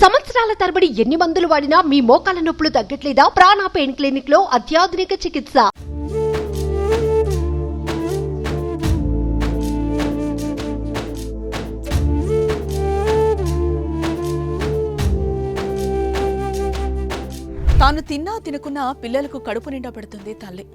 సంవత్సరాల తరబడి ఎన్ని మందులు వాడినా మీ మోకాల నొప్పులు తగ్గట్లేదా? ప్రాణ పెయిన్ క్లినిక్ లో అత్యాధునిక చికిత్స. తాను తిన్నా తినకున్నా పిల్లలకు కడుపు నిండా పెడుతుంది తల్లి.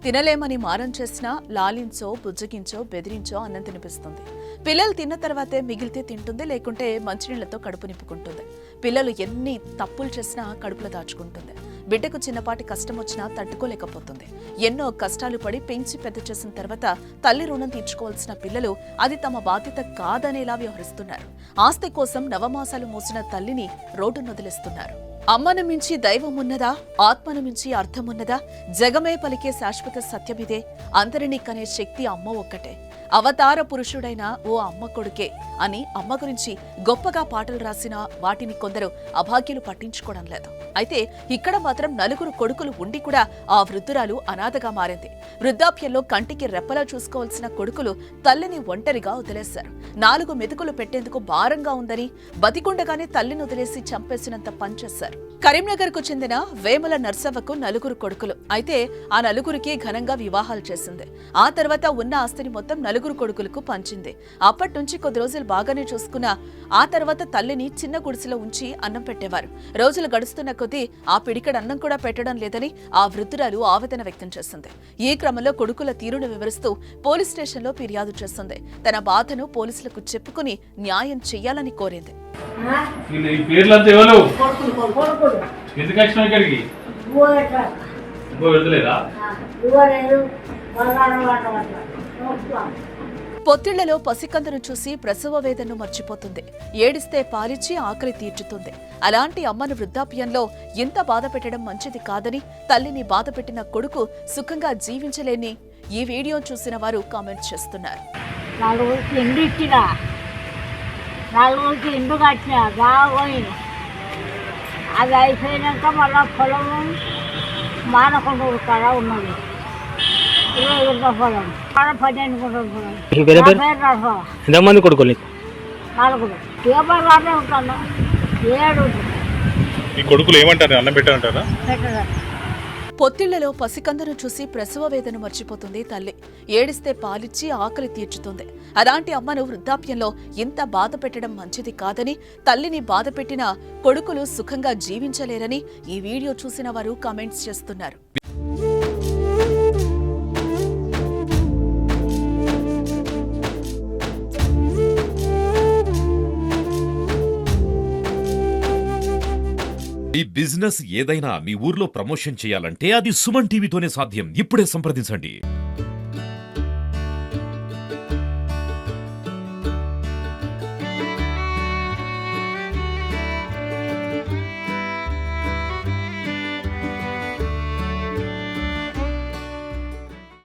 తినలేమని మారం చేసినా లాలించో బుజ్జగించో బెదిరించో అన్నం తినిపిస్తుంది. పిల్లలు తిన్న తర్వాతే మిగిలితే తింటుంది, లేకుంటే మంచినీళ్లతో కడుపు నింపుకుంటుంది. పిల్లలు ఎన్ని తప్పులు చేసినా కడుపులో దాచుకుంటుంది. బిడ్డకు చిన్నపాటి కష్టం వచ్చినా తట్టుకోలేకపోతుంది. ఎన్నో కష్టాలు పడి పెంచి పెద్ద చేసిన తర్వాత తల్లి రుణం తీర్చుకోవాల్సిన పిల్లలు అది తమ బాధ్యత కాదనేలా వ్యవహరిస్తున్నారు. ఆస్తి కోసం నవమాసాలు మోసిన తల్లిని రోడ్డును వదిలేస్తున్నారు. అమ్మను మించి దైవం ఉన్నదా? ఆత్మను మించి అర్థమున్నదా? జగమే పలికే శాశ్వత సత్యమిదే. అందరినీ కనే శక్తి అమ్మ ఒక్కటే. అవతార పురుషుడైన ఓ అమ్మ కొడుకే అని అమ్మ గురించి గొప్పగా పాటలు రాసిన వాటిని కొందరు అభాగ్యులు పట్టించుకోవడం లేదు. అయితే ఇక్కడ మాత్రం నలుగురు కొడుకులు ఉండి కూడా ఆ వృద్ధురాలు అనాథగా మారింది. వృద్ధాప్యంలో కంటికి రెప్పలా చూసుకోవాల్సిన కొడుకులు తల్లిని ఒంటరిగా వదిలేశారు. 4 మెతుకులు పెట్టేందుకు భారంగా ఉందని బతికుండగానే తల్లిని వదిలేసి చంపేసినంత పనిచేశారు. కరీంనగర్ కు చెందిన వేముల నర్సవ్వకు 4 కొడుకులు. అయితే ఆ 4కి ఘనంగా వివాహాలు చేసింది. ఆ తర్వాత ఉన్న ఆస్తిని మొత్తం 4 కొడుకులకు పంచింది. అప్పటి నుంచి కొద్ది రోజులు బాగానే చూసుకున్నా ఆ తర్వాత తల్లిని చిన్న గుడిసెలో ఉంచి అన్నం పెట్టేవారు. రోజులు గడుస్తున్న కొద్దీ ఆ పిడికడ అన్నం కూడా పెట్టడం లేదని ఆ వృద్ధురాలు ఆవేదన వ్యక్తం చేసింది. ఈ క్రమంలో కొడుకుల తీరును వివరిస్తూ పోలీస్ స్టేషన్లో ఫిర్యాదు చేసింది. తన బాధను పోలీసులకు చెప్పుకుని న్యాయం చెయ్యాలని కోరింది. పొత్తిళ్లలో పసికందును చూసి ప్రసవ వేదనను మర్చిపోతుంది. ఏడిస్తే పాలిచ్చి ఆకలి తీర్చుతుంది. అలాంటి అమ్మను వృద్ధాప్యంలో ఇంత బాధ పెట్టడం మంచిది కాదని, తల్లిని బాధ పెట్టిన కొడుకు సుఖంగా జీవించలేని ఈ వీడియో చూసిన వారు కామెంట్ చేస్తున్నారు. 4 ఇండ్లు కట్టినా బాగోయింది. అది అయిపోయినాక మళ్ళా పొలము మానకుండా కాడ ఉన్నది. 20 గుంటల పొలం కాడ 12 గుంటల పొలం. ఎంతమంది కొడుకులు? 4. పేపర్లోనే ఉంటాను. 7 ఈ కొడుకులు ఏమంటారు? అన్నం పెట్టారంటారా? పెట్టదా. పొత్తిళ్లలో పసికందును చూసి ప్రసవ వేదన మర్చిపోతుంది తల్లి. ఏడిస్తే పాలిచ్చి ఆకలి తీర్చుతుంది. అలాంటి అమ్మను వృద్ధాప్యంలో ఇంత బాధ పెట్టడం మంచిది కాదని, తల్లిని బాధ పెట్టిన కొడుకులు సుఖంగా జీవించలేరని ఈ వీడియో చూసిన వారు కామెంట్స్ చేస్తున్నారు. ఈ బిజినెస్ ఏదైనా మీ ఊర్లో ప్రమోషన్ చేయాలంటే అది సుమన్ టీవీతోనే సాధ్యం. ఇప్పుడే సంప్రదించండి.